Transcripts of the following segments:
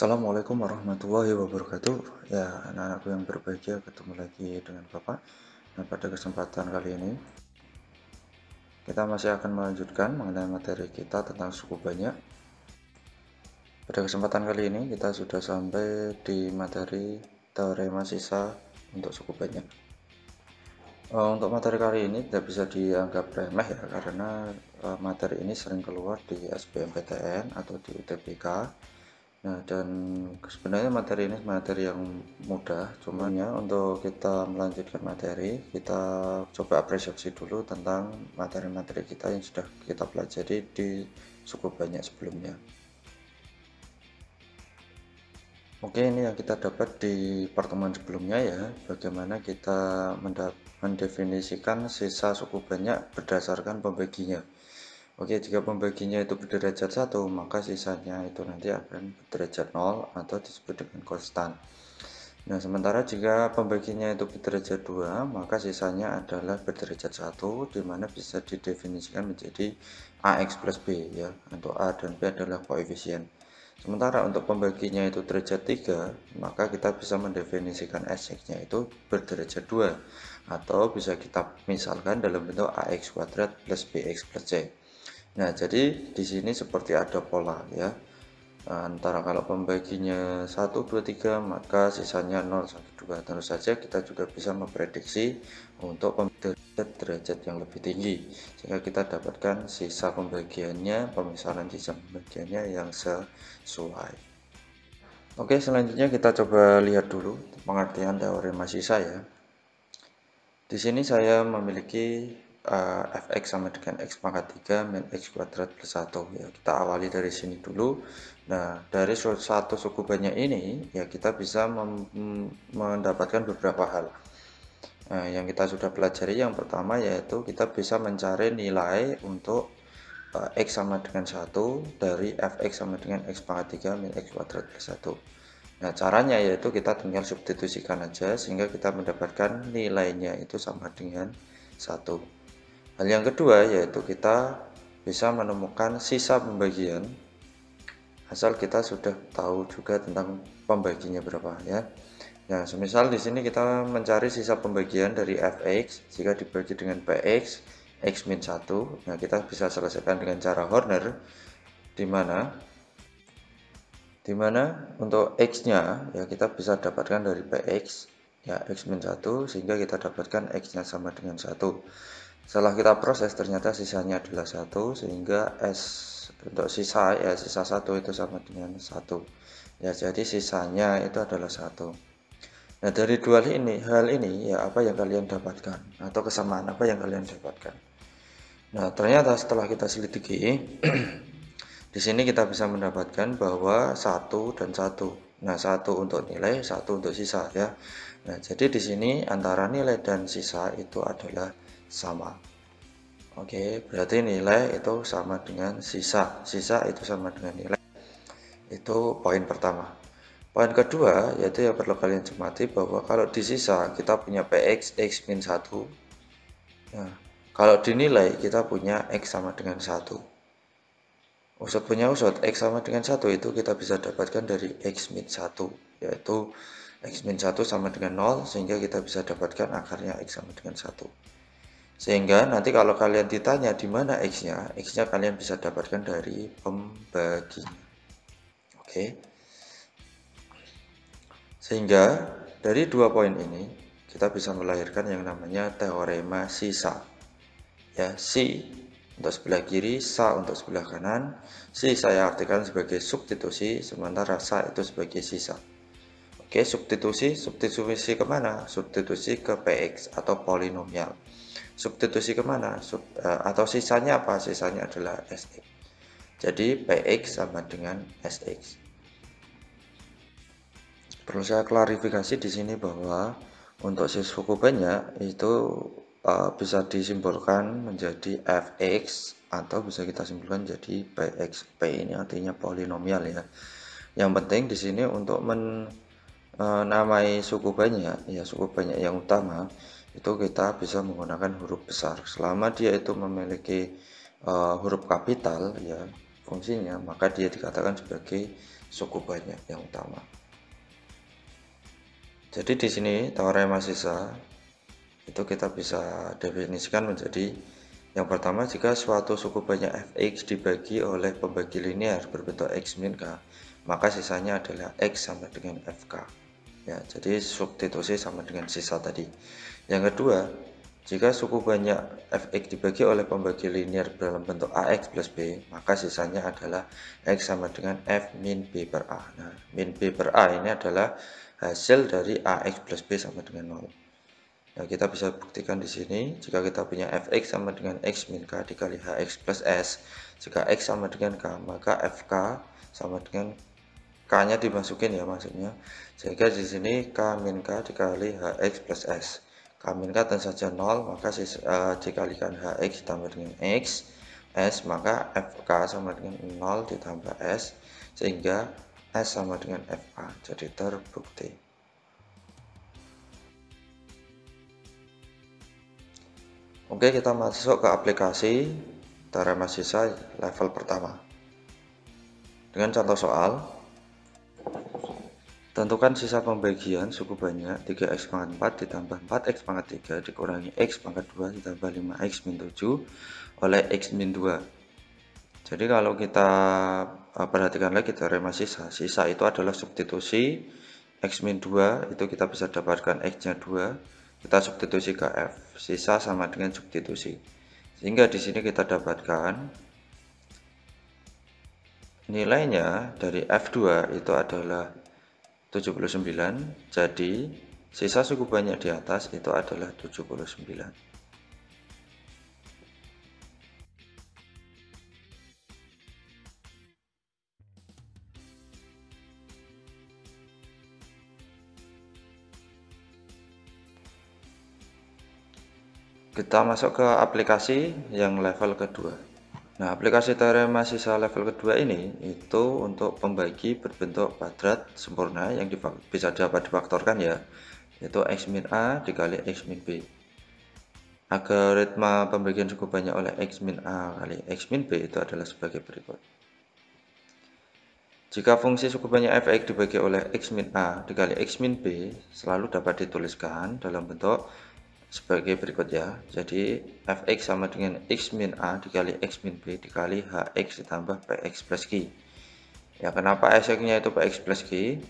Assalamualaikum warahmatullahi wabarakatuh. Ya, anak-anakku yang berbahagia, ketemu lagi dengan Bapak. Nah, pada kesempatan kali ini, kita masih akan melanjutkan mengenai materi kita tentang suku banyak. Pada kesempatan kali ini, kita sudah sampai di materi teorema sisa untuk suku banyak. Untuk materi kali ini tidak bisa dianggap remeh ya, karena materi ini sering keluar di SBMPTN atau di UTBK. Nah, dan sebenarnya materi ini materi yang mudah, cuman ya untuk kita melanjutkan materi, kita coba apresiasi dulu tentang materi-materi kita yang sudah kita pelajari di suku banyak sebelumnya. Oke, ini yang kita dapat di pertemuan sebelumnya ya, bagaimana kita mendefinisikan sisa suku banyak berdasarkan pembaginya. Oke, jika pembaginya itu berderajat 1, maka sisanya itu nanti akan berderajat 0 atau disebut dengan konstan. Nah, sementara jika pembaginya itu berderajat 2, maka sisanya adalah berderajat 1, di mana bisa didefinisikan menjadi AX plus B ya, untuk A dan B adalah koefisien. Sementara untuk pembaginya itu derajat 3, maka kita bisa mendefinisikan SX-nya itu berderajat 2, atau bisa kita misalkan dalam bentuk AX kuadrat plus BX plus C. Nah, jadi di sini seperti ada pola ya. Antara kalau pembaginya 1, 2, 3, maka sisanya 0 sampai 2. Tentu saja kita juga bisa memprediksi untuk derajat yang lebih tinggi, sehingga kita dapatkan sisa pembagiannya, pemisalan sisa pembagiannya yang sesuai. Oke, selanjutnya kita coba lihat dulu pengertian teorema sisa ya. Di sini saya memiliki fx sama dengan x pangkat 3 min x kuadrat plus 1 ya. Kita awali dari sini dulu. Nah, dari satu suku banyak ini ya kita bisa mendapatkan beberapa hal. Nah, yang kita sudah pelajari yang pertama yaitu kita bisa mencari nilai untuk x sama dengan 1 dari fx sama dengan x pangkat 3 min x kuadrat plus 1. Nah, caranya yaitu kita tinggal substitusikan aja sehingga kita mendapatkan nilainya itu sama dengan 1. Hal yang kedua yaitu kita bisa menemukan sisa pembagian asal kita sudah tahu juga tentang pembaginya berapa ya. Nah, semisal di sini kita mencari sisa pembagian dari fx jika dibagi dengan px x min 1. Nah, kita bisa selesaikan dengan cara Horner di mana untuk x-nya ya kita bisa dapatkan dari px ya x min 1 sehingga kita dapatkan x-nya sama dengan 1. Setelah kita proses ternyata sisanya adalah 1 sehingga s untuk sisa ya sisa 1 itu sama dengan 1. Ya, jadi sisanya itu adalah 1. Nah, dari hal ini ya apa yang kalian dapatkan atau kesamaan apa yang kalian dapatkan. Nah, ternyata setelah kita selidiki di sini kita bisa mendapatkan bahwa 1 dan 1. Nah, 1 untuk nilai, 1 untuk sisa ya. Nah, jadi di sini antara nilai dan sisa itu adalah sama. Oke, berarti nilai itu sama dengan sisa. Sisa itu sama dengan nilai. Itu poin pertama. Poin kedua, yaitu yang perlu kalian cermati bahwa kalau di sisa kita punya px x min 1. Nah, kalau dinilai kita punya x sama dengan 1. Usut punya usut, x sama dengan 1 itu kita bisa dapatkan dari x min 1, yaitu x min 1 sama dengan 0, sehingga kita bisa dapatkan akarnya x sama dengan 1. Sehingga nanti kalau kalian ditanya di mana x-nya, x-nya kalian bisa dapatkan dari pembaginya. Oke. Sehingga dari dua poin ini, kita bisa melahirkan yang namanya teorema sisa. Ya, si untuk sebelah kiri, sa untuk sebelah kanan. Si saya artikan sebagai substitusi, sementara sa itu sebagai sisa. Oke, substitusi kemana? Substitusi ke px atau polinomial. Substitusi kemana? Atau sisanya apa? Sisanya adalah sx. Jadi px sama dengan sx. Perlu saya klarifikasi di sini bahwa untuk suku banyak itu bisa disimbolkan menjadi fx atau bisa kita simpulkan jadi px. P ini artinya polinomial ya. Yang penting di sini untuk menamai suku banyak ya, suku banyak yang utama itu kita bisa menggunakan huruf besar selama dia itu memiliki huruf kapital ya, fungsinya, maka dia dikatakan sebagai suku banyak yang utama. Jadi di sini teorema sisa itu kita bisa definisikan menjadi yang pertama, jika suatu suku banyak fx dibagi oleh pembagi linear berbentuk x min k, maka sisanya adalah x sama dengan fk. Ya, jadi substitusi sama dengan sisa tadi. Yang kedua, jika suku banyak fx dibagi oleh pembagi linear dalam bentuk ax plus b, maka sisanya adalah x sama dengan f min b per a. Nah, min b per a ini adalah hasil dari ax plus b sama dengan 0. Nah, kita bisa buktikan di sini, jika kita punya fx sama dengan x min k dikali hx plus s, jika x sama dengan k, maka fk sama dengan k-nya dimasukin ya maksudnya, sehingga di sini k min k dikali hx plus s. K min k tentu saja 0, maka dikalikan hx ditambah dengan x, s, maka fk sama dengan 0 ditambah s, sehingga s sama dengan fa, jadi terbukti. Oke, kita masuk ke aplikasi teorema sisa level pertama. Dengan contoh soal, tentukan sisa pembagian suku banyak 3x pangkat 4 ditambah 4x pangkat 3 dikurangi x pangkat 2 ditambah 5x min 7 oleh x min 2. Jadi kalau kita perhatikan lagi teorema sisa, sisa itu adalah substitusi x min 2, itu kita bisa dapatkan x-nya 2. Kita substitusi ke f, sisa sama dengan substitusi, sehingga di sini kita dapatkan nilainya dari f2 itu adalah 79, jadi sisa suku banyak di atas itu adalah 79. Kita masuk ke aplikasi yang level kedua. Nah, aplikasi teorema sisa level kedua ini itu untuk pembagi berbentuk kuadrat sempurna yang bisa dapat difaktorkan ya, yaitu x min a dikali x min b. Algoritma pembagian suku banyak oleh x min a kali x min b itu adalah sebagai berikut. Jika fungsi suku banyak fx dibagi oleh x min a dikali x min b selalu dapat dituliskan dalam bentuk sebagai berikut ya. Jadi fx sama dengan x min a dikali x min b dikali hx ditambah px plus q. Ya, kenapa sx-nya itu px plus q?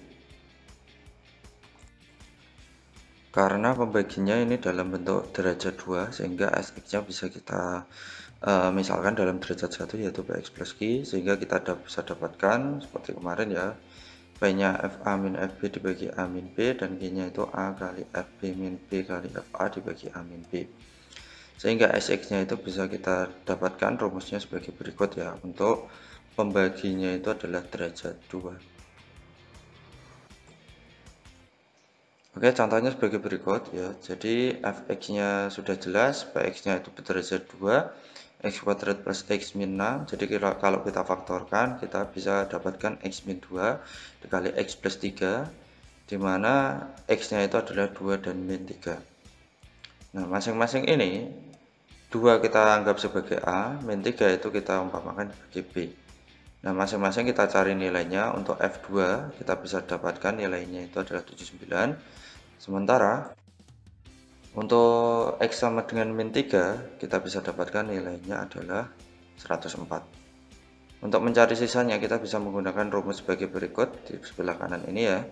Karena pembaginya ini dalam bentuk derajat 2, sehingga sx-nya bisa kita misalkan dalam derajat 1 yaitu px plus q, sehingga kita bisa dapatkan seperti kemarin ya, P-nya FA min FB dibagi A min B, dan Q-nya itu A kali FB min B kali FA dibagi A min B. Sehingga SX-nya itu bisa kita dapatkan rumusnya sebagai berikut ya. Untuk pembaginya itu adalah derajat 2. Oke, contohnya sebagai berikut ya. Jadi Fx-nya sudah jelas, Px-nya itu berderajat 2, x kuadrat plus x min 6. Jadi kalau kita faktorkan, kita bisa dapatkan x min 2 dikali x plus 3, di mana x-nya itu adalah 2 dan min 3. Nah, masing-masing ini 2 kita anggap sebagai A, min 3 itu kita umpamakan sebagai B. Nah, masing-masing kita cari nilainya. Untuk F2 kita bisa dapatkan nilainya itu adalah 79. Sementara untuk X sama dengan min 3 kita bisa dapatkan nilainya adalah 104. Untuk mencari sisanya kita bisa menggunakan rumus sebagai berikut di sebelah kanan ini ya.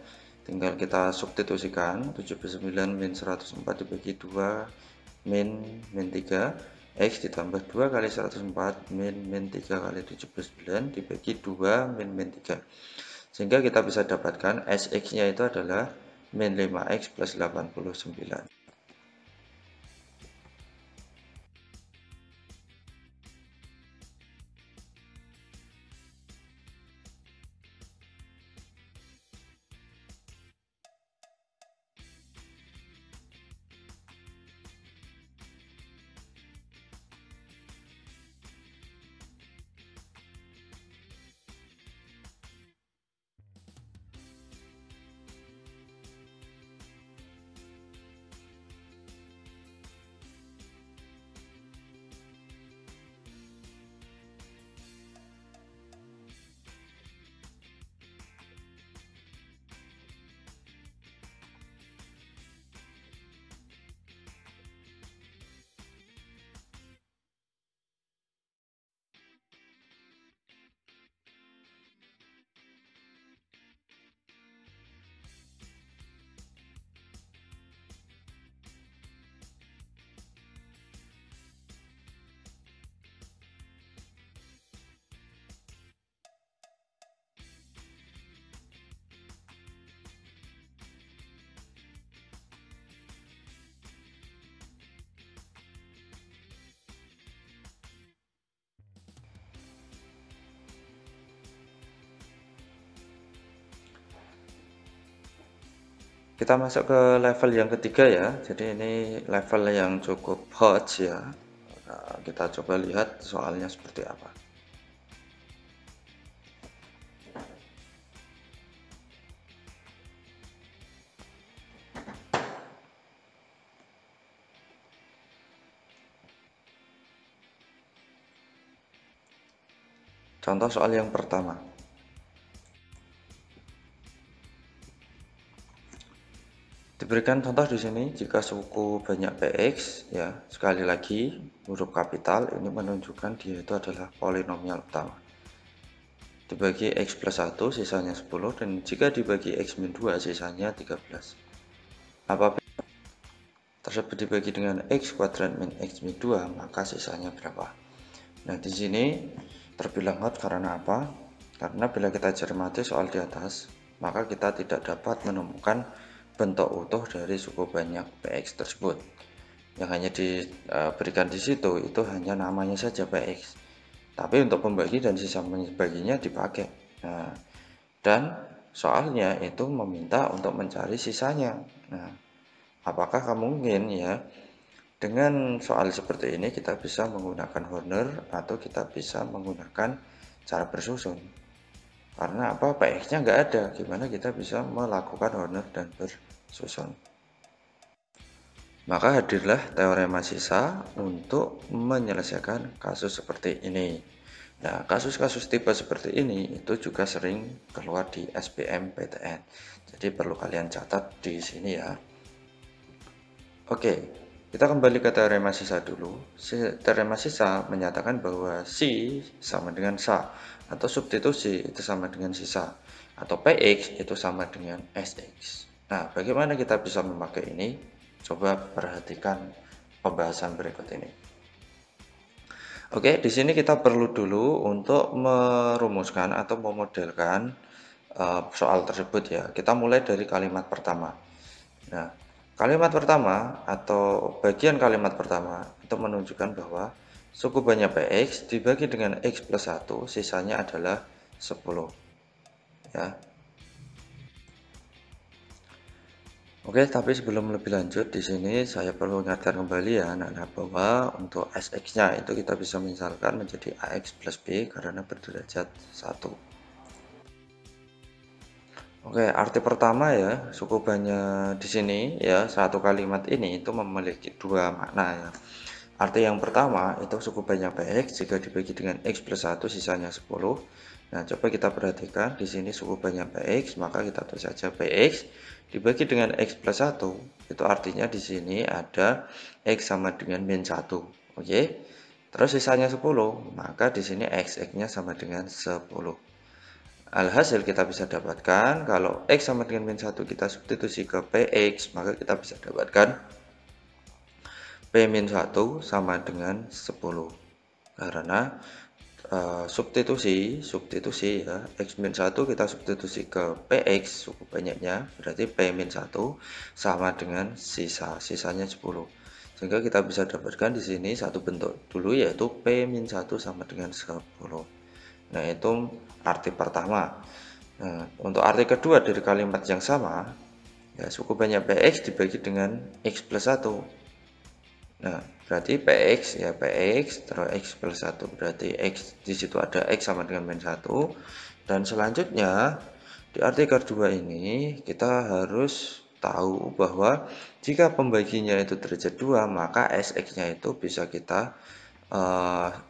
Tinggal kita substitusikan 79 min 104 dibagi 2 min 3, X ditambah 2 kali 104 min 3 kali 79 dibagi 2 min 3. Sehingga kita bisa dapatkan SX-nya itu adalah min 5X plus 89. Kita masuk ke level yang ketiga ya. Jadi ini level yang cukup hot ya. Nah, kita coba lihat soalnya seperti apa. Contoh soal yang pertama. Diberikan contoh di sini jika suku banyak px ya, sekali lagi huruf kapital ini menunjukkan dia itu adalah polinomial utama. Dibagi x plus 1 sisanya 10 dan jika dibagi x min 2 sisanya 13. Apabila tersebut dibagi dengan x kuadrat min x min 2 maka sisanya berapa? Nah, di sini terbilang hot karena apa? Karena bila kita cermati soal di atas, maka kita tidak dapat menemukan bentuk utuh dari suku banyak px tersebut. Yang hanya diberikan di situ itu hanya namanya saja px. Tapi untuk pembagi dan sisa membaginya dipakai. Nah, dan soalnya itu meminta untuk mencari sisanya. Nah, apakah mungkin ya dengan soal seperti ini kita bisa menggunakan Horner atau kita bisa menggunakan cara bersusun? Karena apa? PX-nya nggak ada. Gimana kita bisa melakukan Horner dan bersusun? Maka hadirlah teorema sisa untuk menyelesaikan kasus seperti ini. Nah, kasus-kasus tipe seperti ini itu juga sering keluar di SBMPTN. Jadi perlu kalian catat di sini ya. Oke, kita kembali ke teorema sisa dulu. Teorema sisa menyatakan bahwa Si sama dengan Sa, atau substitusi itu sama dengan sisa, atau Px itu sama dengan Sx. Nah, bagaimana kita bisa memakai ini? Coba perhatikan pembahasan berikut ini. Oke, di sini kita perlu dulu untuk merumuskan atau memodelkan soal tersebut ya. Kita mulai dari kalimat pertama. Nah, kalimat pertama atau bagian kalimat pertama itu menunjukkan bahwa suku banyak px dibagi dengan x plus 1 sisanya adalah 10 ya. Oke, tapi sebelum lebih lanjut di sini saya perlu ingatkan kembali ya anak-anak bahwa untuk sx-nya itu kita bisa misalkan menjadi ax plus b karena berderajat 1. Oke, arti pertama ya, suku banyak di sini ya, satu kalimat ini itu memiliki dua makna ya. Arti yang pertama itu suku banyak px jika dibagi dengan x plus 1 sisanya 10. Nah, coba kita perhatikan di sini suku banyak px, maka kita tulis saja px dibagi dengan x plus 1. Itu artinya di sini ada x sama dengan min 1. Oke. Terus sisanya 10, maka di sini x-nya sama dengan 10. Alhasil kita bisa dapatkan kalau x sama dengan min 1 kita substitusi ke px, maka kita bisa dapatkan p min 1 sama dengan 10. Karena substitusi ya, x min 1 kita substitusi ke px suku banyaknya, berarti p min 1 sama dengan sisanya 10. Sehingga kita bisa dapatkan di sini satu bentuk dulu yaitu p min 1 sama dengan 10. Nah, itu arti pertama. Nah, untuk arti kedua dari kalimat yang sama, ya suku banyak px dibagi dengan x plus 1. Nah, berarti px ya px terus x plus 1 berarti x di situ ada x sama dengan min 1. Dan selanjutnya di arti kedua ini kita harus tahu bahwa jika pembaginya itu derajat 2 maka sx-nya itu bisa kita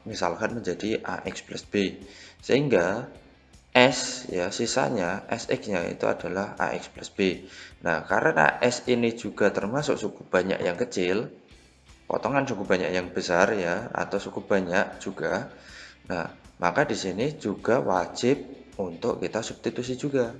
misalkan menjadi ax plus b. Sehingga S ya sisanya sx-nya itu adalah ax plus b. Nah, karena s ini juga termasuk suku banyak yang kecil, potongan suku banyak yang besar ya atau suku banyak juga. Nah, maka di sini juga wajib untuk kita substitusi juga.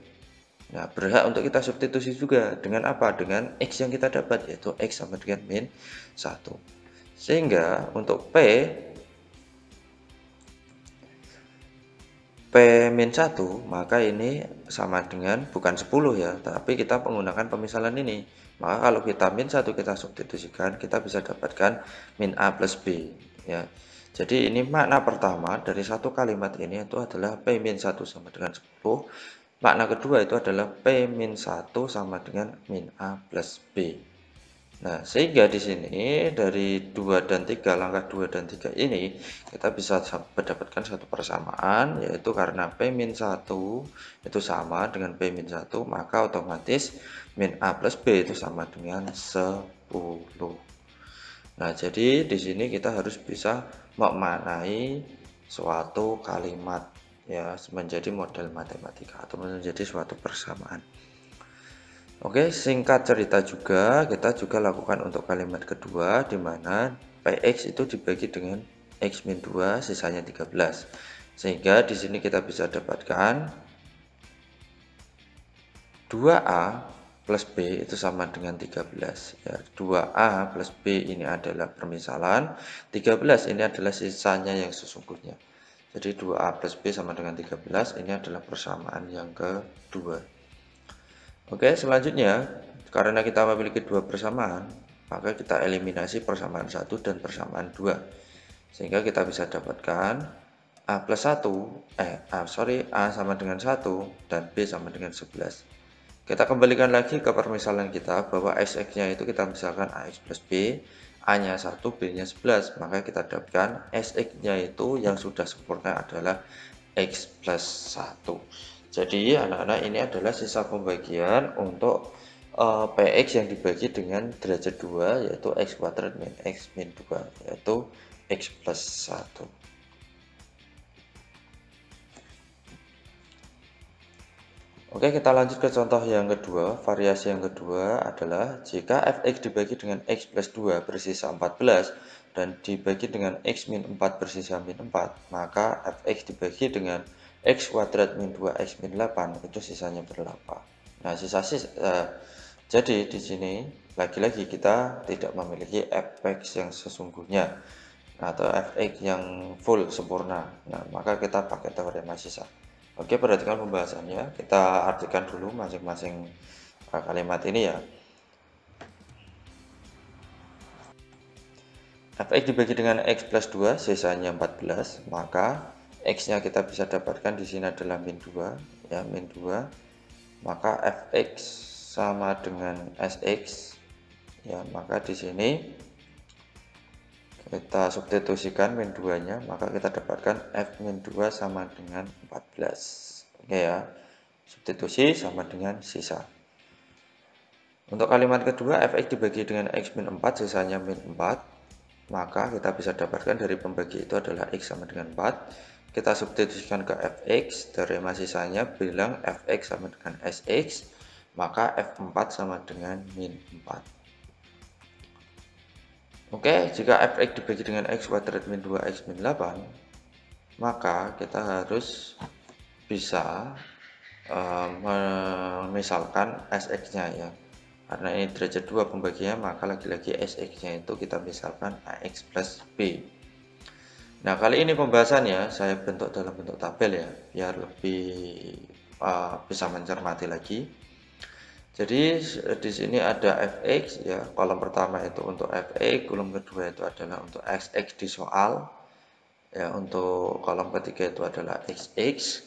Nah, berhak untuk kita substitusi juga dengan apa? Dengan x yang kita dapat yaitu x sama dengan min 1. Sehingga untuk P-1 maka ini sama dengan bukan 10 ya, tapi kita menggunakan pemisalan ini. Maka kalau kita min 1 kita substitusikan, kita bisa dapatkan min A plus B ya. Jadi ini makna pertama dari satu kalimat ini itu adalah P-1 sama dengan 10 makna kedua itu adalah P-1 sama dengan min A plus B. Nah, sehingga di sini dari 2 dan 3, langkah 2 dan 3 ini, kita bisa mendapatkan satu persamaan, yaitu karena P-1 itu sama dengan P-1, maka otomatis min A plus B itu sama dengan 10. Nah, jadi di sini kita harus bisa memaknai suatu kalimat ya menjadi model matematika atau menjadi suatu persamaan. Oke, singkat cerita juga kita juga lakukan untuk kalimat kedua di mana Px itu dibagi dengan x min 2 sisanya 13. Sehingga di sini kita bisa dapatkan 2a plus B itu sama dengan 13 ya. 2A plus B ini adalah permisalan, 13 ini adalah sisanya yang sesungguhnya. Jadi 2A plus B sama dengan 13 ini adalah persamaan yang kedua. Oke, selanjutnya karena kita memiliki dua persamaan, maka kita eliminasi persamaan 1 dan persamaan 2. Sehingga kita bisa dapatkan A plus 1, A sama dengan 1 dan B sama dengan 11. Kita kembalikan lagi ke permisalan kita bahwa Sx-nya itu kita misalkan Ax plus B, A-nya 1, B-nya 11. Maka kita dapatkan Sx-nya itu yang sudah sempurna adalah X plus 1. Jadi anak-anak ini adalah sisa pembagian untuk Px yang dibagi dengan derajat 2 yaitu X kuadrat min X min 2 yaitu X plus 1. Oke, kita lanjut ke contoh yang kedua. Variasi yang kedua adalah jika fx dibagi dengan x plus 2 bersisa 14 dan dibagi dengan x min 4 bersisa min 4, maka fx dibagi dengan x kuadrat min 2x min 8 itu sisanya ber-8. Nah, jadi di sini lagi-lagi kita tidak memiliki fx yang sesungguhnya atau fx yang full sempurna. Nah, maka kita pakai teorema sisa. Oke, perhatikan pembahasannya. Kita artikan dulu masing-masing kalimat ini ya. Fx dibagi dengan x plus 2, sisanya 14, maka x-nya kita bisa dapatkan di sini adalah min 2, ya, min 2. Maka fx sama dengan sx, ya, maka di sini kita substitusikan min 2-nya, maka kita dapatkan f min 2 sama dengan 14. Oke ya, substitusi sama dengan sisa. Untuk kalimat kedua, fx dibagi dengan x min 4, sisanya min 4, maka kita bisa dapatkan dari pembagi itu adalah x sama dengan 4. Kita substitusikan ke fx, teorema sisanya bilang fx sama dengan sx, maka f4 sama dengan min 4. Oke, jika fx dibagi dengan x kuadrat min 2x min 8, maka kita harus bisa memisalkan sx-nya ya. Karena ini derajat 2 pembagiannya, maka lagi-lagi sx-nya itu kita misalkan ax plus b. Nah, kali ini pembahasannya saya bentuk dalam bentuk tabel ya, biar lebih bisa mencermati lagi. Jadi di sini ada fx ya, kolom pertama itu untuk fx, kolom kedua itu adalah untuk xx di soal. Ya, untuk kolom ketiga itu adalah xx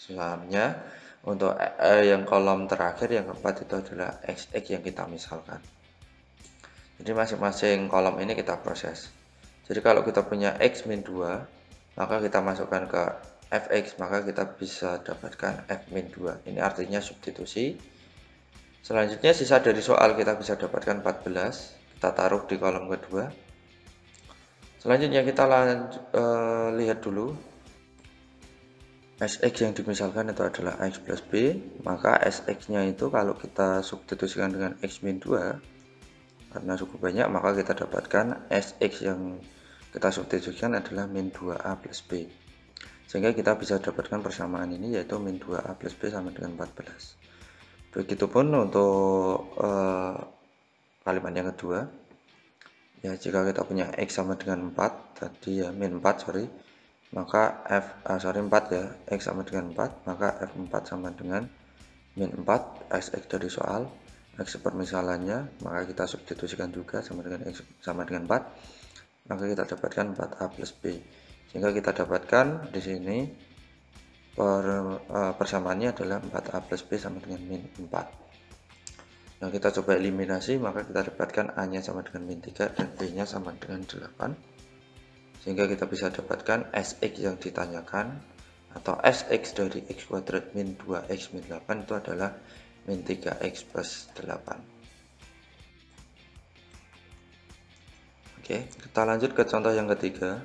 sahamnya. Untuk yang kolom terakhir yang keempat itu adalah xx yang kita misalkan. Jadi masing-masing kolom ini kita proses. Jadi kalau kita punya x min 2, maka kita masukkan ke fx, maka kita bisa dapatkan f min 2. Ini artinya substitusi. Selanjutnya sisa dari soal kita bisa dapatkan 14, kita taruh di kolom kedua. Selanjutnya kita lihat dulu sx yang dimisalkan itu adalah x plus b, maka sx-nya itu kalau kita substitusikan dengan x min 2, karena cukup banyak, maka kita dapatkan sx yang kita substitusikan adalah min 2a plus b. Sehingga kita bisa dapatkan persamaan ini yaitu min 2a plus b sama dengan 14. Begitupun untuk kalimat yang kedua, ya jika kita punya x sama dengan 4 tadi ya, min 4 sorry, maka 4 ya, x sama dengan 4, maka f4 sama dengan min 4, sx dari soal, x permisalannya, maka kita substitusikan juga sama dengan x sama dengan 4, maka kita dapatkan 4a plus b. Sehingga kita dapatkan di sini persamaannya adalah 4A plus B sama dengan min 4. Nah, kita coba eliminasi, maka kita dapatkan A-nya sama dengan min 3 dan B-nya sama dengan 8. Sehingga kita bisa dapatkan Sx yang ditanyakan atau Sx dari x kuadrat min 2x min 8 itu adalah min 3x plus 8. Oke, kita lanjut ke contoh yang ketiga.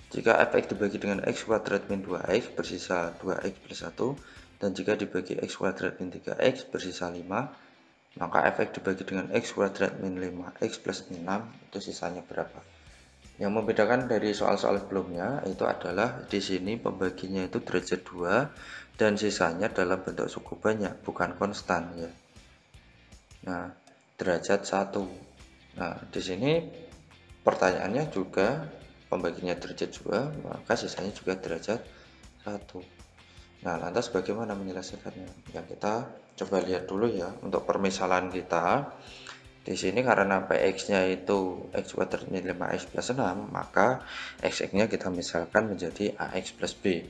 Jika fx dibagi dengan x kuadrat min 2x bersisa 2x plus 1, dan jika dibagi x kuadrat min 3x bersisa 5, maka fx dibagi dengan x kuadrat min 5x plus 6 itu sisanya berapa? Yang membedakan dari soal-soal sebelumnya itu adalah di sini pembaginya itu derajat 2 dan sisanya dalam bentuk suku banyak, bukan konstan ya. Nah, derajat 1. Nah, di sini pertanyaannya juga pembaginya derajat 2, maka sisanya juga derajat 1. Nah, lantas bagaimana menyelesaikannya? Ya, kita coba lihat dulu ya untuk permisalan kita. Di sini karena px-nya itu x kuadrat min 5x plus 6, maka x-nya kita misalkan menjadi ax plus b.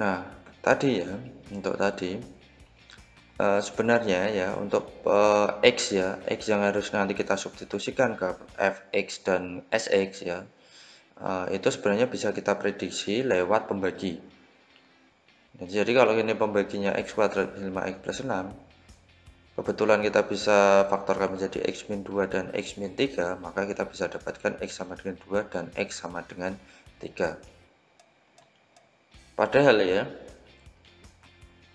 Nah, tadi ya, untuk tadi sebenarnya ya untuk x ya, x yang harus nanti kita substitusikan ke fx dan sx ya, itu sebenarnya bisa kita prediksi lewat pembagi. Jadi kalau ini pembaginya x kuadrat min 5x plus 6, kebetulan kita bisa faktorkan menjadi x min 2 dan x min 3, maka kita bisa dapatkan x sama dengan 2 dan x sama dengan 3. Padahal ya,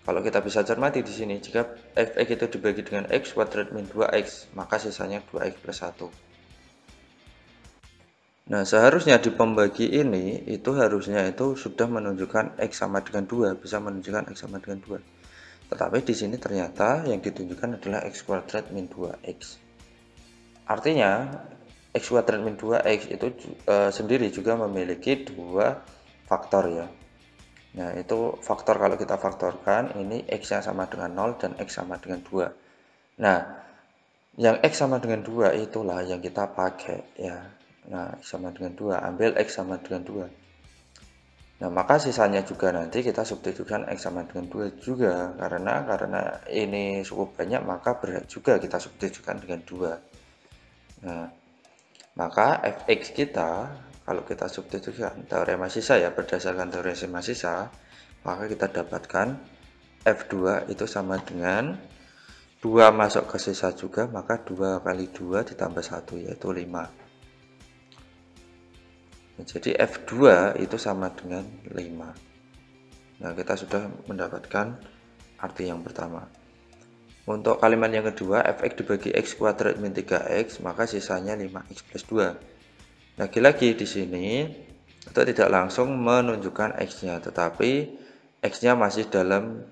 kalau kita bisa cermati di sini, jika fx itu dibagi dengan x kuadrat min 2x, maka sisanya 2x plus 1. Nah, seharusnya di pembagi ini, itu harusnya itu sudah menunjukkan x sama dengan 2, bisa menunjukkan x sama dengan 2. Tetapi di sini ternyata yang ditunjukkan adalah x kuadrat min 2x. Artinya, x kuadrat min 2x itu sendiri juga memiliki dua faktor ya. Nah, itu faktor kalau kita faktorkan, ini x-nya sama dengan 0 dan x sama dengan 2. Nah, yang x sama dengan 2 itulah yang kita pakai ya. Nah, x sama dengan 2, ambil x sama dengan 2. Nah, maka sisanya juga nanti kita substitusikan x sama dengan 2 juga. Karena ini cukup banyak, maka berhak juga kita substitusikan dengan 2. Nah, maka fx kita, kalau kita substitusikan teorema sisa ya, berdasarkan teorema sisa, maka kita dapatkan f2 itu sama dengan 2 masuk ke sisa juga, maka 2 kali 2 ditambah 1 yaitu 5. Jadi F2 itu sama dengan 5. Nah, kita sudah mendapatkan arti yang pertama. Untuk kalimat yang kedua, fx dibagi x kuadrat min 3x, maka sisanya 5x plus 2. Lagi-lagi di sini itu tidak langsung menunjukkan x-nya, tetapi x-nya masih dalam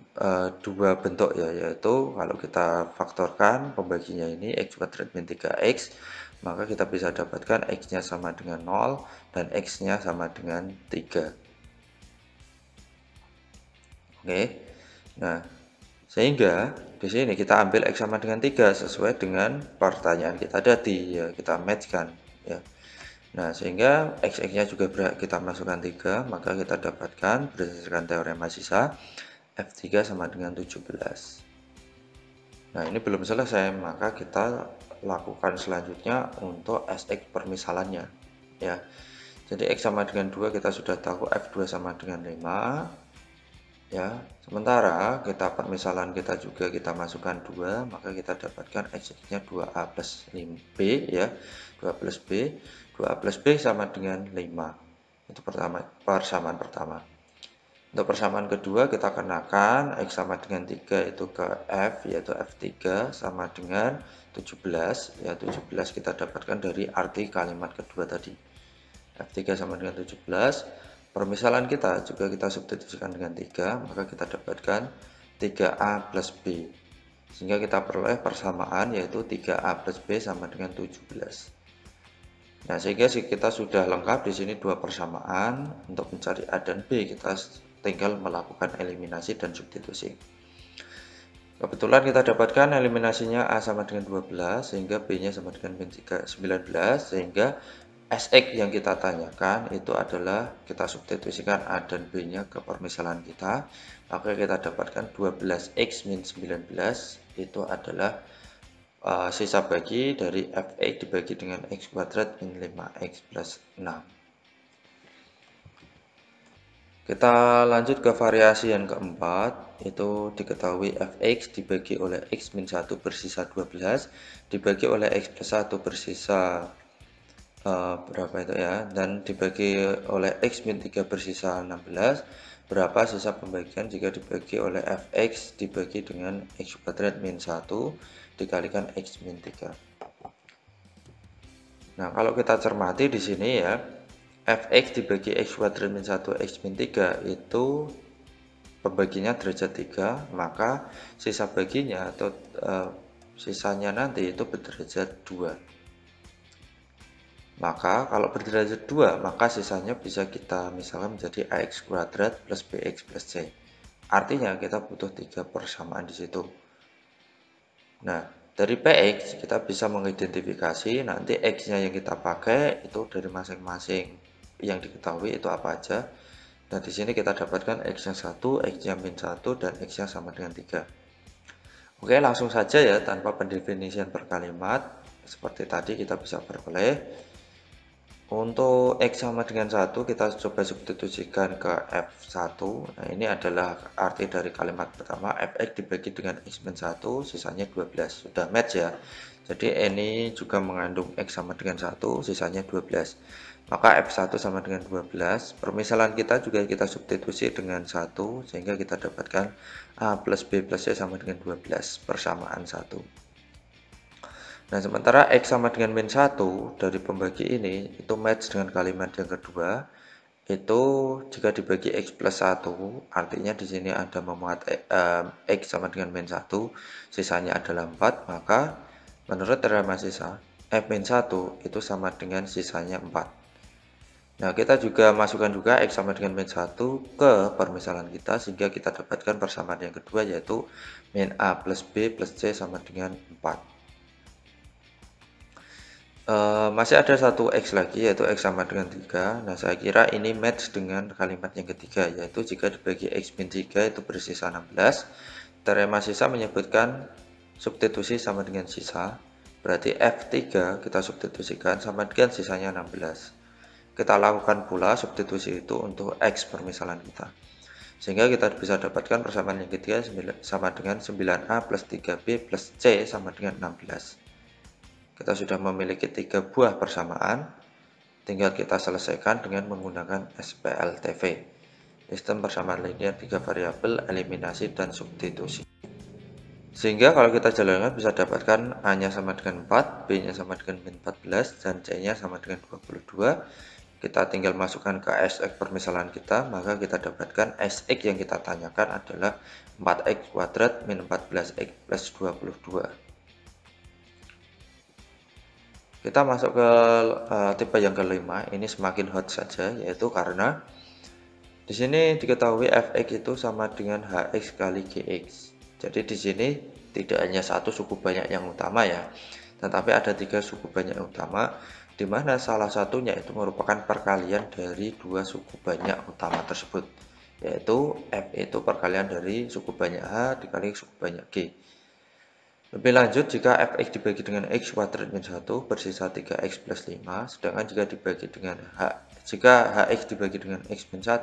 dua bentuk ya, yaitu kalau kita faktorkan pembaginya ini x kuadrat min 3x, maka kita bisa dapatkan x-nya sama dengan 0 dan x-nya sama dengan 3. Oke. Nah, sehingga di sini kita ambil x sama dengan 3 sesuai dengan pertanyaan kita tadi ya, kita matchkan ya. Nah, sehingga x-nya juga kita masukkan 3, maka kita dapatkan berdasarkan teorema sisa f3 sama dengan 17. Nah, ini belum selesai, maka kita lakukan selanjutnya untuk Sx permisalannya ya. Jadi x sama dengan 2 kita sudah tahu, f2 sama dengan 5 ya. Sementara kita permisalan kita juga kita masukkan 2, maka kita dapatkan x-nya 2a plus b ya. 2 plus b, 2a plus b sama dengan 5. Itu persamaan pertama. Untuk persamaan kedua kita kenakan x sama dengan 3 itu ke f, yaitu f3 sama dengan 17 ya. 17 kita dapatkan dari arti kalimat kedua tadi, f3 sama dengan 17. Permisalan kita juga kita substitusikan dengan 3, maka kita dapatkan 3a plus b, sehingga kita peroleh persamaan yaitu 3a plus b sama dengan 17. Nah, sehingga kita sudah lengkap di sini dua persamaan. Untuk mencari a dan b kita tinggal melakukan eliminasi dan substitusi. Kebetulan kita dapatkan eliminasinya A sama dengan 12, sehingga B nya sama dengan 19, sehingga Sx yang kita tanyakan itu adalah kita substitusikan A dan B-nya ke permisalan kita, maka kita dapatkan 12x min 19 itu adalah sisa bagi dari fx dibagi dengan x kuadrat min 5x plus 6. Kita lanjut ke variasi yang keempat, itu diketahui fx dibagi oleh x min 1 bersisa 12, dibagi oleh x plus 1 bersisa berapa itu ya, dan dibagi oleh x min 3 bersisa 16, berapa sisa pembagian jika dibagi oleh fx dibagi dengan x kuadrat min 1 dikalikan x min 3. Nah, kalau kita cermati di sini ya, fx dibagi x kuadrat min 1 x min 3 itu pembaginya derajat 3, maka sisa baginya atau sisanya nanti itu berderajat 2. Maka kalau berderajat 2, maka sisanya bisa kita misalkan menjadi ax kuadrat plus bx plus c. Artinya kita butuh 3 persamaan di situ. Nah, dari px kita bisa mengidentifikasi nanti x-nya yang kita pakai itu dari masing-masing yang diketahui itu apa aja. Nah, di sini kita dapatkan x-nya 1, x-nya min 1, dan x-nya sama dengan 3. Oke, langsung saja ya tanpa pendefinisian per kalimat. Seperti tadi kita bisa peroleh. Untuk x sama dengan 1 kita coba substitusikan ke f1. Nah, ini adalah arti dari kalimat pertama, fx dibagi dengan x min 1 sisanya 12. Sudah match ya. Jadi ini juga mengandung x sama dengan 1 sisanya 12. Maka f1 sama dengan 12. Permisalan kita juga kita substitusi dengan 1 sehingga kita dapatkan a plus b plus c sama dengan 12 persamaan 1. Nah, sementara x sama dengan min 1 dari pembagi ini itu match dengan kalimat yang kedua. Itu jika dibagi x plus 1, artinya di sini ada memuat x sama dengan min 1, sisanya adalah 4, maka menurut teorema sisa, f min 1 itu sama dengan sisanya 4. Nah, kita juga masukkan juga x sama dengan min 1 ke permisalan kita, sehingga kita dapatkan persamaan yang kedua, yaitu min a plus b plus c sama dengan 4. Masih ada satu x lagi, yaitu x sama dengan 3. Nah, saya kira ini match dengan kalimat yang ketiga, yaitu jika dibagi x min 3 itu bersisa 16. Teorema sisa menyebutkan substitusi sama dengan sisa, berarti f3 kita substitusikan sama dengan sisanya 16. Kita lakukan pula substitusi itu untuk x permisalan kita, sehingga kita bisa dapatkan persamaan yang ketiga sama dengan 9a plus 3b plus c sama dengan 16. Kita sudah memiliki 3 buah persamaan, tinggal kita selesaikan dengan menggunakan SPLTV, sistem persamaan linear 3 variabel, eliminasi, dan substitusi. Sehingga kalau kita jalankan bisa dapatkan A-nya sama dengan 4, B-nya sama dengan min 14, dan C-nya sama dengan 22. Kita tinggal masukkan ke Sx permisalan kita, maka kita dapatkan Sx yang kita tanyakan adalah 4x kuadrat min 14x plus 22. Kita masuk ke tipe yang kelima, ini semakin hot saja, yaitu karena di sini diketahui fx itu sama dengan hx kali gx. Jadi di sini tidak hanya satu suku banyak yang utama ya, tetapi ada 3 suku banyak yang utama, di mana salah satunya itu merupakan perkalian dari 2 suku banyak utama tersebut, yaitu f itu perkalian dari suku banyak h dikali suku banyak g. Lebih lanjut, jika fx dibagi dengan x kuadrat min 1 bersisa 3x plus 5, sedangkan jika hx dibagi dengan x min 1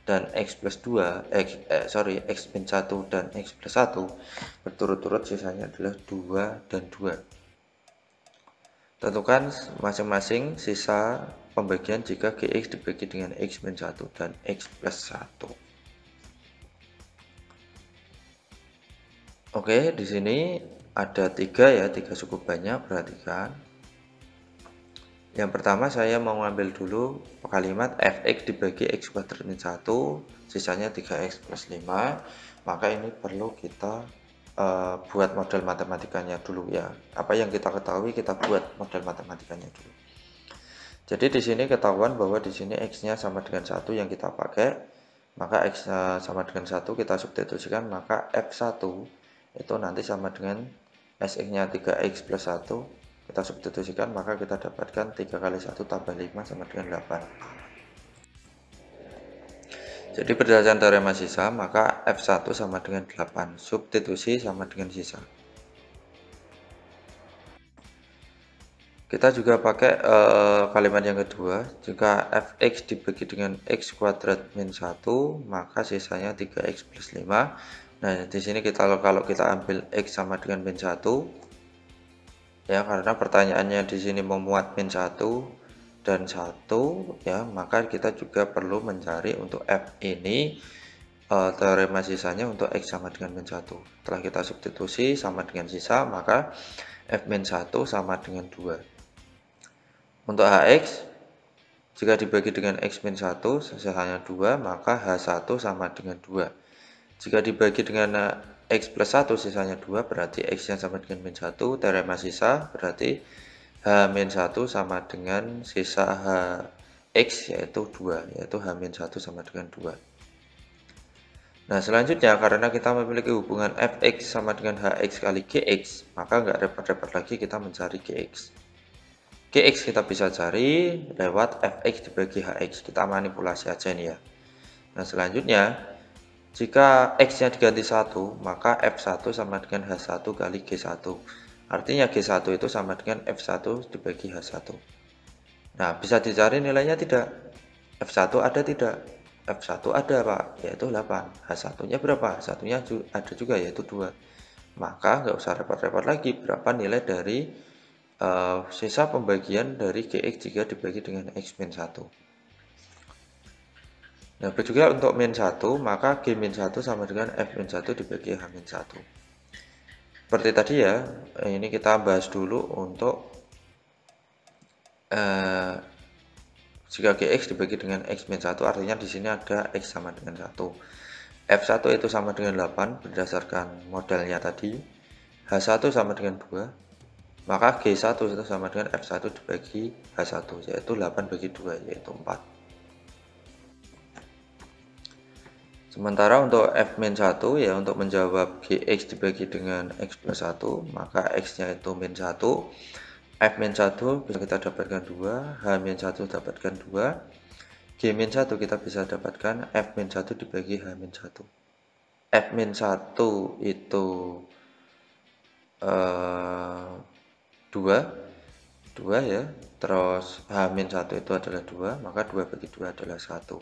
dan x plus 2, x min 1 dan x plus 1 berturut-turut sisanya adalah 2 dan 2. Tentukan masing-masing sisa pembagian jika gx dibagi dengan x min 1 dan x plus 1. Oke, di sini ada 3 suku banyak, perhatikan. Yang pertama saya mau ngambil dulu kalimat fx dibagi x kuadrat min 1, sisanya 3x plus 5. Maka ini perlu kita buat model matematikanya dulu ya. Apa yang kita ketahui kita buat model matematikanya dulu. Jadi di sini ketahuan bahwa di sini x-nya sama dengan 1 yang kita pakai, maka x sama dengan 1 kita substitusikan, maka f1 itu nanti sama dengan Sx-nya 3x plus 1, kita kita substitusikan, maka kita dapatkan 3 kali 1 tambah 5 sama dengan 8. Jadi berdasarkan teorema sisa, maka F1 sama dengan 8. Substitusi sama dengan sisa. Kita juga pakai kalimat yang kedua, jika fx dibagi dengan x kuadrat min 1, maka sisanya 3x plus 5. Nah, di sini kalau kita ambil x sama dengan min 1, ya, karena pertanyaannya di sini memuat min 1 dan 1, ya, maka kita juga perlu mencari untuk f ini teorema sisanya untuk x sama dengan min 1. Setelah kita substitusi sama dengan sisa, maka f min 1 sama dengan 2. Untuk Hx, jika dibagi dengan X min 1, sisanya 2, maka H1 sama dengan 2. Jika dibagi dengan X plus 1, sisanya 2, berarti X-nya sama dengan min 1. Teorema sisa, berarti H min 1 sama dengan sisa Hx, yaitu 2, yaitu H min 1 sama dengan 2. Nah, selanjutnya, karena kita memiliki hubungan Fx sama dengan Hx kali Gx, maka nggak repot-repot lagi kita mencari Gx. Gx kita bisa cari lewat fx dibagi hx, kita manipulasi aja nih ya. Nah, selanjutnya jika x-nya diganti 1, maka f1 sama dengan h1 kali g1. Artinya g1 itu sama dengan f1 dibagi h1. Nah, bisa dicari nilainya tidak? F1 ada tidak? F1 ada, Pak, yaitu 8. H1-nya berapa? H1-nya ada juga, yaitu 2. Maka nggak usah repot-repot lagi berapa nilai dari sisa pembagian dari Gx jika dibagi dengan X min 1. Nah, begitu juga untuk min 1, maka G min 1 sama dengan F min 1 dibagi H min 1. Seperti tadi ya, ini kita bahas dulu untuk jika Gx dibagi dengan X min 1, artinya di sini ada X sama dengan 1. F1 itu sama dengan 8 berdasarkan modelnya tadi. H1 sama dengan 2. Maka G1 itu sama dengan F1 dibagi H1, yaitu 8 bagi 2, yaitu 4. Sementara untuk F-1, ya, untuk menjawab Gx dibagi dengan X plus 1, maka X-nya itu min 1, F-1 bisa kita dapatkan 2, H-1 dapatkan 2, G-1 kita bisa dapatkan F-1 dibagi H-1. F-1 itu 2 ya, terus H-1 itu adalah 2, maka 2 bagi 2 adalah 1.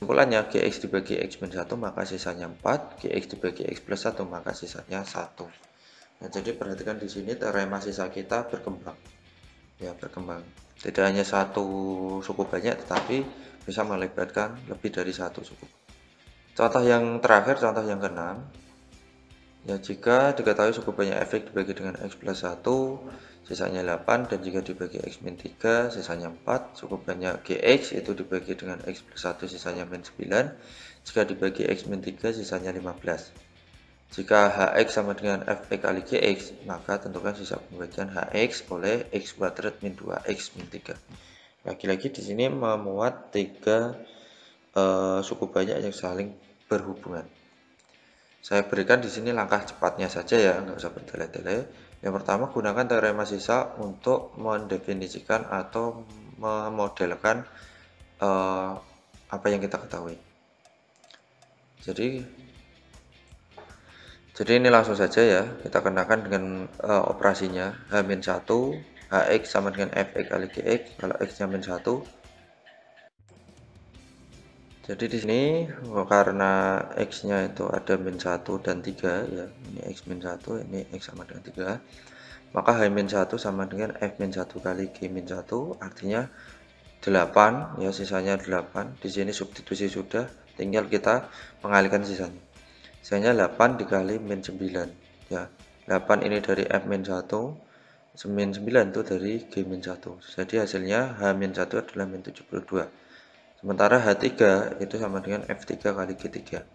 Kesimpulannya, Gx dibagi X min 1, maka sisanya 4, Gx dibagi X plus 1, maka sisanya 1. Nah, jadi perhatikan di sini teorema sisa kita berkembang. Ya, berkembang. Tidak hanya satu suku banyak, tetapi bisa melibatkan lebih dari satu suku. Contoh yang terakhir, contoh yang ke-6. Ya, jika diketahui suku banyak fx dibagi dengan x plus 1, sisanya 8, dan jika dibagi x min 3, sisanya 4, suku banyak gx itu dibagi dengan x plus 1, sisanya min 9, jika dibagi x min 3, sisanya 15. Jika hx sama dengan fx kali gx, maka tentukan sisa pembagian hx oleh x kuadrat min 2x min 3. Lagi-lagi di sini memuat 3 suku banyak yang saling berhubungan. Saya berikan di sini langkah cepatnya saja ya, nggak usah bertele-tele. Yang pertama, gunakan teorema sisa untuk mendefinisikan atau memodelkan apa yang kita ketahui. Jadi ini langsung saja ya, kita kenakan dengan operasinya. H-1, Hx sama dengan Fx kali Gx, kalau X-nya min 1. Jadi di sini karena X-nya itu ada min 1 dan 3 ya, ini X min 1, ini X sama dengan 3. Maka H min 1 sama dengan F min 1 kali G min 1, artinya 8 ya, sisanya 8. Di sini substitusi sudah, tinggal kita mengalihkan sisanya. Sisanya 8 dikali min 9 ya. 8 ini dari F min 1, min 9 itu dari G min 1. Jadi hasilnya H min 1 adalah min 72. Sementara H3 itu sama dengan F3 kali G3.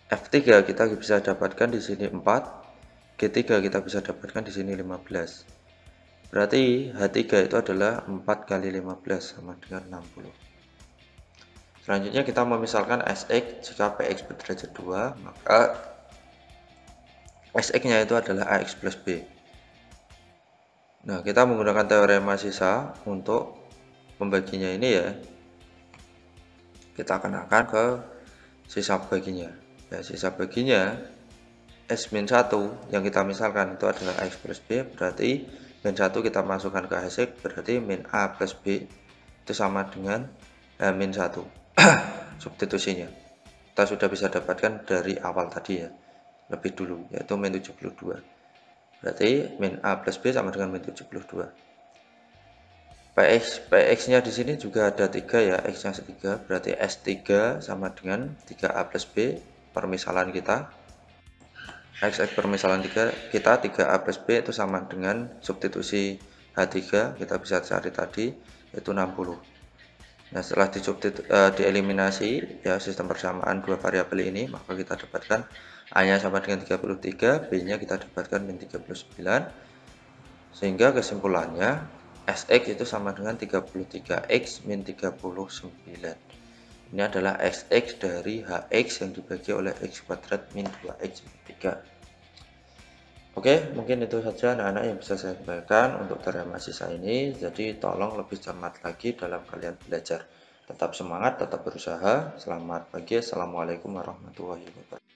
F3 kita bisa dapatkan di sini 4, G3 kita bisa dapatkan di sini 15. Berarti H3 itu adalah 4 kali 15 sama dengan 60. Selanjutnya kita memisalkan Sx, jika Px berderajat 2, maka Sx-nya itu adalah Ax plus B. Nah, kita menggunakan teorema sisa untuk pembaginya ini ya. Kita kenakan ke sisa baginya. Ya, sisa baginya X-1 yang kita misalkan itu adalah X plus B, berarti min 1 kita masukkan ke X, berarti min A plus B itu sama dengan min 1 substitusinya. Kita sudah bisa dapatkan dari awal tadi ya, lebih dulu, yaitu min 72. Berarti min A plus B sama dengan min 72. Px-nya di sini juga ada 3 ya, X-nya 3, berarti S3 sama dengan 3A plus B, permisalan kita. X permisalan 3, kita 3A plus B itu sama dengan substitusi H3, kita bisa cari tadi, yaitu 60. Nah, setelah dieliminasi ya sistem persamaan dua variabel ini, maka kita dapatkan A-nya sama dengan 33, B-nya kita dapatkan min 39, sehingga kesimpulannya Sx itu sama dengan 33x min 39. Ini adalah Sx dari Hx yang dibagi oleh x kuadrat min 2x min 3. Oke, mungkin itu saja anak-anak yang bisa saya sampaikan untuk teorema sisa ini. Jadi tolong lebih cermat lagi dalam kalian belajar. Tetap semangat, tetap berusaha. Selamat pagi. Assalamualaikum warahmatullahi wabarakatuh.